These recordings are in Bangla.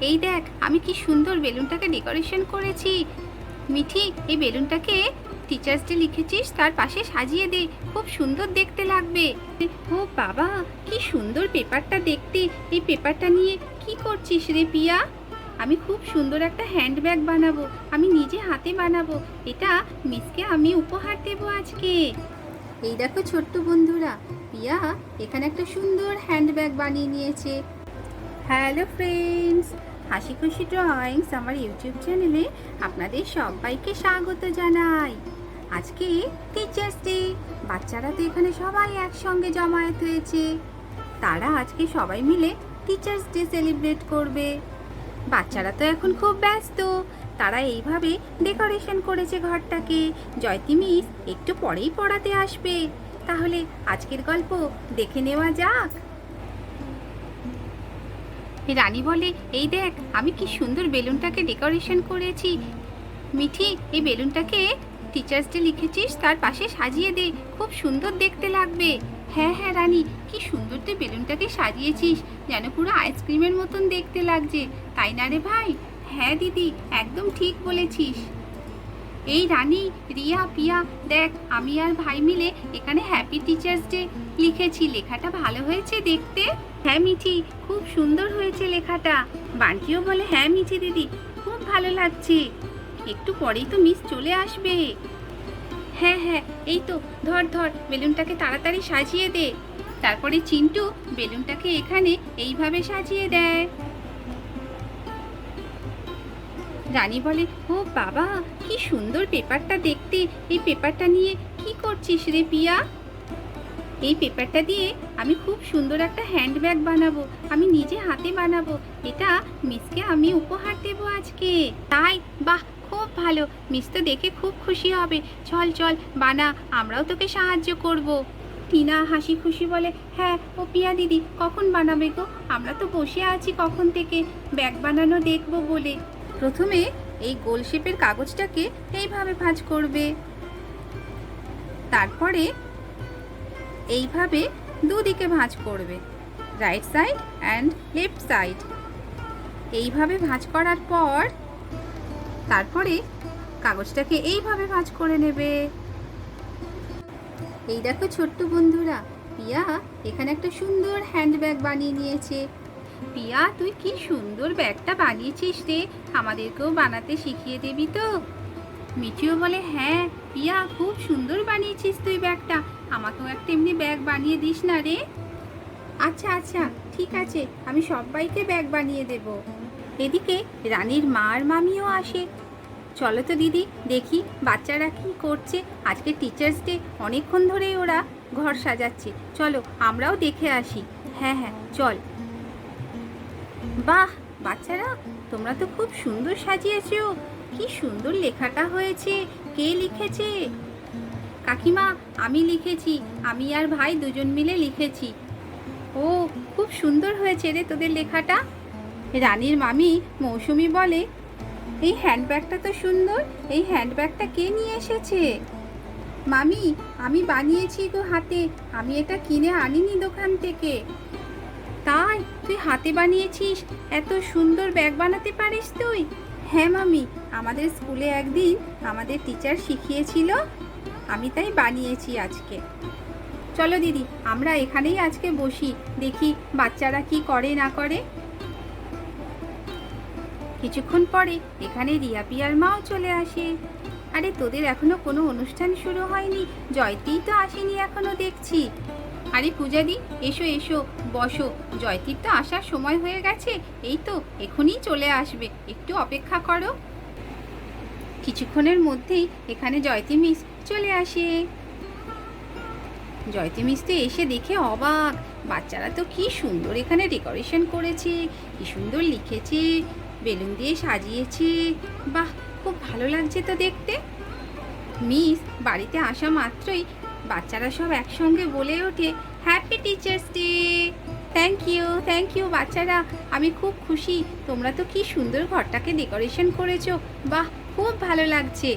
এই দেখ আমি কি সুন্দর বেলুনটাকে ডেকোরেশন করেছি। মিঠি, এই বেলুনটাকে টিচার্স ডে লিখেছিস তার পাশে সাজিয়ে দে, খুব সুন্দর দেখতে লাগবে। ও বাবা, কি সুন্দর পেপারটা দেখতে। এই পেপারটা নিয়ে কি করছিস রে পিয়া? আমি খুব সুন্দর একটা হ্যান্ডব্যাগ বানাবো, আমি নিজে হাতে বানাবো। এটা মিসকে আমি উপহার দেবো আজকে। এই দেখো ছোট্ট বন্ধুরা, পিয়া এখানে একটা সুন্দর হ্যান্ডব্যাগ বানিয়ে নিয়েছে। হ্যালো ফ্রেন্ডস, হাসি খুশি ড্রয়িংস আমার ইউটিউব চ্যানেলে আপনাদের সবাইকে স্বাগত জানাই। আজকে টিচার্স ডে, বাচ্চারা তো এখানে সবাই একসঙ্গে জমায়েত হয়েছে। তারা আজকে সবাই মিলে টিচার্স ডে সেলিব্রেট করবে। বাচ্চারা তো এখন খুব ব্যস্ত, তারা এইভাবে ডেকোরেশন করেছে ঘরটাকে। জয়তী মিস একটু পরেই পড়াতে আসবে, তাহলে আজকের গল্প দেখে নেওয়া যাক। রানী বলে, এই দেখ আমি কি সুন্দর বেলুনটাকে ডেকোরেশন করেছি। মিঠি, এই বেলুনটাকে টিচার্স ডে লিখেছিস তার পাশে সাজিয়ে দে, খুব সুন্দর দেখতে লাগবে। হ্যাঁ হ্যাঁ রানী, কি সুন্দর তুই বেলুনটাকে সাজিয়েছিস, যেন পুরো আইসক্রিমের মতন দেখতে লাগছে, তাই না রে ভাই? হ্যাঁ দিদি, একদম ঠিক বলেছিস। এই রানী, রিয়া, পিয়া, দেখ আমি আর ভাই মিলে এখানে হ্যাপি টিচার্স ডে লিখেছি। লেখাটা ভালো হয়েছে দেখতে? হ্যাঁ মিঠি, খুব সুন্দর হয়েছে লেখাটা। বান্টিও বলে, হ্যাঁ মিঠি দিদি, খুব ভালো লাগছে। একটু পরেই তো মিস চলে আসবে। হ্যাঁ হ্যাঁ, এই তো, ধর ধর বেলুনটাকে তাড়াতাড়ি সাজিয়ে দে। তারপরে চিন্টু বেলুনটাকে এখানে এইভাবে সাজিয়ে দেয়। রানী বলে, ও বাবা, কি সুন্দর পেপারটা দেখতে। এই পেপারটা নিয়ে কি করছিস রে পিয়া? এই পেপারটা দিয়ে আমি খুব সুন্দর একটা হ্যান্ডব্যাগ বানাবো, আমি নিজে হাতে বানাবো। এটা মিসকে আমি উপহার দেবো আজকে। তাই? বাহ, খুব ভালো। মিস তো দেখে খুব খুশি হবে। চল চল বানা, আমরাও তোকে সাহায্য করব। টিনা হাসি খুশি বলে, হ্যাঁ ও পিয়া দিদি, কখন বানাবে গো? আমরা তো বসে আছি কখন থেকে ব্যাগ বানানো দেখবো বলে। প্রথমে এই গোল শেপের কাগজটাকে এইভাবে ভাঁজ করবে, তারপরে এইভাবে দুদিকে ভাঁজ করবে, right side and left side. এইভাবে ভাঁজ করার পর তারপরে কাগজটাকে এইভাবে ভাঁজ করে নেবে। এই দেখো ছোট্ট বন্ধুরা, পিয়া এখানে একটা সুন্দর হ্যান্ডব্যাগ বানিয়ে নিয়েছে। পিয়া, তুই কি সুন্দর ব্যাগটা বানিয়েছিস রে, আমাদেরকেও বানাতে শিখিয়ে দিবি তো? মিঠিও বলে, হ্যাঁ পিয়া, খুব সুন্দর বানিয়েছিস তুই ব্যাগটা, আমাকেও একটা এমনি ব্যাগ বানিয়ে দিস না রে। আচ্ছা আচ্ছা, ঠিক আছে, আমি সবাইকে ব্যাগ বানিয়ে দেব। এদিকে রানীর মা আর মামিও আসে। চলো তো দিদি, দেখি বাচ্চারা কি করছে। আজকে টিচার্স ডে, অনেকক্ষণ ধরেই ওরা ঘর সাজাচ্ছে, চলো আমরাও দেখে আসি। হ্যাঁ হ্যাঁ চল। বাহ বাচ্চারা, তোমরা তো খুব সুন্দর সাজিয়েছো। কি সুন্দর লেখাটা হয়েছে, কে লিখেছে? কাকিমা, আমি লিখেছি, আমি আর ভাই দুজন মিলে লিখেছি। ও, খুব সুন্দর হয়েছে রে তোদের লেখাটা। রানীর মামি মৌসুমি বলে, এই হ্যান্ডব্যাগটা তো সুন্দর, এই হ্যান্ডব্যাগটা কে নিয়ে এসেছে? মামি, আমি বানিয়েছি গো হাতে, আমি এটা কিনে আনিনি দোকান থেকে। তাই? তুই হাতে বানিয়েছিস? এত সুন্দর ব্যাগ বানাতে পারিস তুই? হ্যাঁ মামি, আমাদের স্কুলে একদিন আমাদের টিচার শিখিয়েছিল, আমি তাই বানিয়েছি আজকে। চলো দিদি, আমরা এখানেই আজকে বসি, দেখি বাচ্চারা কি করে না করে। কিছুক্ষণ পরে এখানে রিয়া পিয়ার মাও চলে আসে। আরে তোদের এখনো কোনো অনুষ্ঠান শুরু হয়নি? জয়তিই তো আসেনি এখনো দেখছি। আরে পূজাদি, এসো এসো, বসো। জয়তির তো আসার সময় হয়ে গেছে, এই তো এখনই চলে আসবে, একটু অপেক্ষা করো। কিছুক্ষণের মধ্যেই এখানে জয়তী মিস চলে আসে। জয়তী মিস তো এসে দেখে অবাক, বাচ্চারা তো কি সুন্দর এখানে ডেকোরেশন করেছে, কি সুন্দর লিখেছে, বেলুন দিয়ে সাজিয়েছে। বাহ, খুব ভালো লাগছে তো দেখতে। মিস বাড়িতে আসা মাত্রই বাচ্চারা সব একসঙ্গে বলে ওঠে, happy teachers day. Thank you বাচ্চারা, আমি খুব খুশি। তোমরা তো কি সুন্দর ঘরটাকে ডেকোরেশন করেছো, বাহ খুব ভালো লাগছে।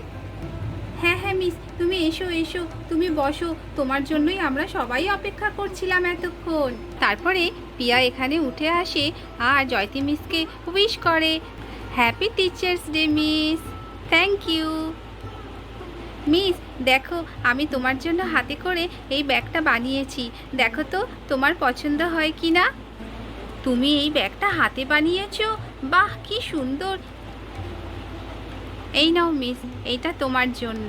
হ্যাঁ হ্যাঁ মিস, তুমি এসো এসো, তুমি বসো, তোমার জন্যই আমরা সবাই অপেক্ষা করছিলাম এতক্ষণ। তারপরে পিয়া এখানে উঠে আসে আর জয়তী মিসকে উইশ করে, happy teachers day miss. Thank you miss. দেখো আমি তোমার জন্য হাতে করে এই ব্যাগটা বানিয়েছি, দেখো তো তোমার পছন্দ হয় কি না। তুমি এই ব্যাগটা হাতে বানিয়েছো? বাহ কি সুন্দর। এই নাও মিস, এইটা তোমার জন্য।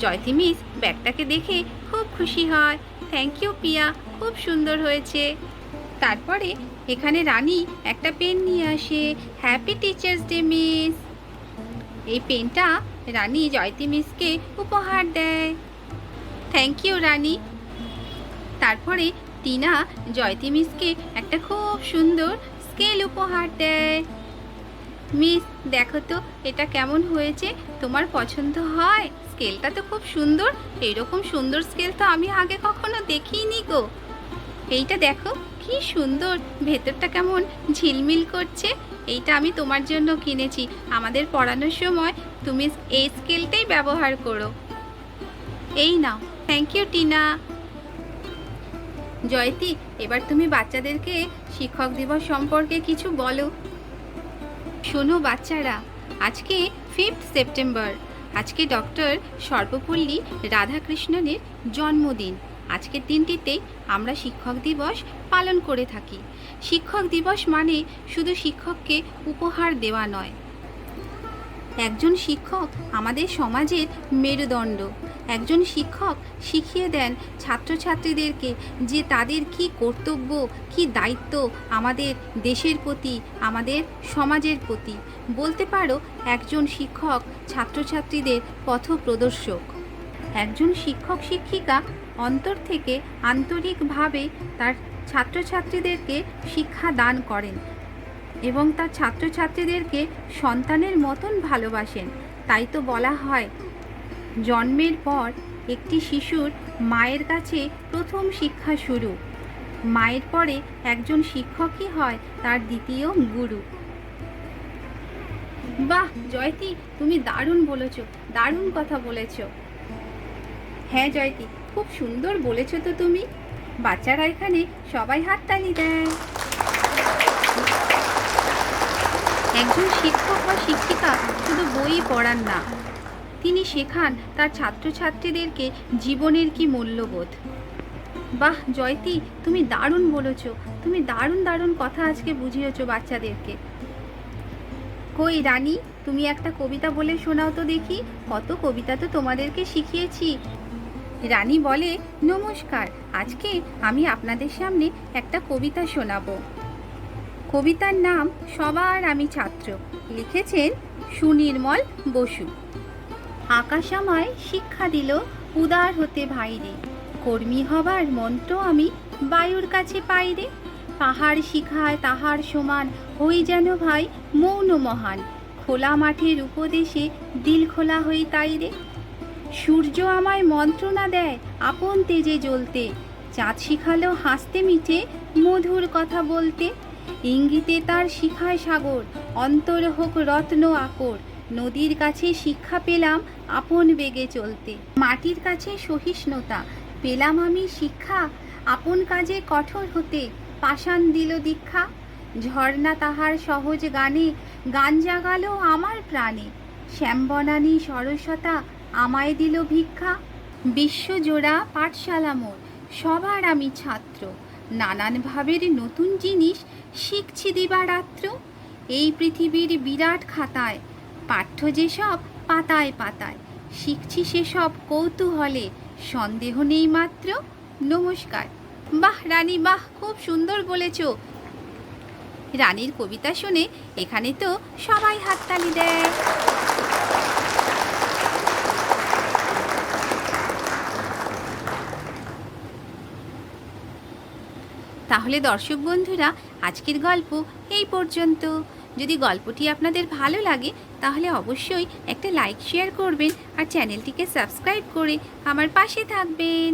জয়তী মিস ব্যাগটাকে দেখে খুব খুশি হয়। থ্যাংক ইউ পিয়া, খুব সুন্দর হয়েছে। তারপরে এখানে রানী একটা পেন নিয়ে আসে, হ্যাপি টিচার্স ডে মিস। এই পেনটা রানী জয়তী মিসকে উপহার দেয়। থ্যাংক ইউ রানী। তারপরে টিনা জয়তী মিসকে একটা খুব সুন্দর স্কেল উপহার দেয়। মিস দেখো তো এটা কেমন হয়েছে, তোমার পছন্দ হয়? স্কেলটা তো খুব সুন্দর, এইরকম সুন্দর স্কেল তো আমি আগে কখনো দেখিনি গো। এইটা দেখো কি সুন্দর, ভেতরটা কেমন ঝিলমিল করছে। এইটা আমি তোমার জন্য কিনেছি, আমাদের পড়ানোর সময় তুমি এই স্কেলটাই ব্যবহার করো। এই নাও। Thank you Tina. জয়তী এবার তুমি বাচ্চাদেরকে শিক্ষক দিবস সম্পর্কে কিছু বলো। শোনো বাচ্চারা, আজকে 5 সেপ্টেম্বর, আজকে ডক্টর সর্বপল্লী রাধাকৃষ্ণনের জন্মদিন। আজকের দিনটিতেই আমরা শিক্ষক দিবস পালন করে থাকি। শিক্ষক দিবস মানে শুধু শিক্ষককে উপহার দেওয়া নয়, একজন শিক্ষক আমাদের সমাজের মেরুদণ্ড। একজন শিক্ষক শিখিয়ে দেন ছাত্রছাত্রীদেরকে যে তাদের কি কর্তব্য, কি দায়িত্ব আমাদের দেশের প্রতি, আমাদের সমাজের প্রতি। বলতে পারো একজন শিক্ষক ছাত্রছাত্রীদের পথপ্রদর্শক। একজন শিক্ষক শিক্ষিকা অন্তর থেকে আন্তরিকভাবে তার ছাত্রছাত্রীদেরকে শিক্ষা দান করেন এবং তার ছাত্রছাত্রীদেরকে সন্তানের মতন ভালোবাসেন। তাই তো বলা হয় জন্মের পর একটি শিশুর মায়ের কাছে প্রথম শিক্ষা শুরু। মায়ের পরে একজন শিক্ষকই হয় তার দ্বিতীয় গুরু। বাহ জয়তী, তুমি দারুণ বলেছ, দারুণ কথা বলেছ। হ্যাঁ জয়তী, খুব সুন্দর বলেছ তো তুমি। বাচ্চারা এখানে সবাই হাততালি দেয়। একজন শিক্ষক বা শিক্ষিকা শুধু বই পড়ান না, তিনি শেখান তার ছাত্রছাত্রীদেরকে জীবনের কি মূল্যবোধ। বাহ জয়তী, তুমি দারুণ বলেছ, তুমি দারুণ দারুণ কথা আজকে বুঝিয়েছ বাচ্চাদেরকে। কই রানী, তুমি একটা কবিতা বলে শোনাও তো দেখি, কত কবিতা তো তোমাদেরকে শিখিয়েছি। রানী বলে, নমস্কার, আজকে আমি আপনাদের সামনে একটা কবিতা শোনাবো। কবিতার নাম সবার আমি ছাত্র, লিখেছেন সুনির্মল বসু। আকাশ আমায় শিক্ষা দিল উদার হতে ভাইরে, কর্মী হবার মন্ত্র আমি বায়ুর কাছে পাইরে। পাহাড় শিখায় তাহার সমান, হই যেন ভাই মৌন মহান, খোলা মাঠের উপদেশে দিল খোলা হই তাইরে। সূর্য আমায় মন্ত্রণা দেয় আপন তেজে জ্বলতে, চাঁদ শিখালো হাসতে মিঠে মধুর কথা বলতে। ইঙ্গিতে তার শিখায় সাগর, অন্তর হোক রত্ন আকর, নদীর কাছে শিক্ষা পেলাম আপন বেগে চলতে। মাটির কাছে সহিষ্ণুতা পেলাম আমি শিক্ষা, আপন কাজে কঠোর হতে পাষাণ দিল দীক্ষা। ঝর্ণা তাহার সহজ গানে গান জাগালো আমার প্রাণে, শ্যামবনানী সরসতা আমায় দিল ভিক্ষা। বিশ্বজোড়া পাঠশালা মোর, সবার আমি ছাত্র, নানান ভাবের নতুন জিনিস শিখছি দিবারাত্র। এই পৃথিবীর বিরাট খাতায় পাঠ্য যেসব পাতায় পাতায়, শিখছি সেসব কৌতূহলে, সন্দেহ নেই মাত্র। নমস্কার। বাহ রানী, বাহ, খুব সুন্দর বলেছ। রানীর কবিতা শুনে এখানে তো সবাই হাততালি দেয়। তাহলে দর্শক বন্ধুরা, আজকের গল্প এই পর্যন্ত। যদি গল্পটি আপনাদের ভালো লাগে তাহলে অবশ্যই একটা লাইক শেয়ার করবেন আর চ্যানেলটিকে সাবস্ক্রাইব করে আমার পাশে থাকবেন।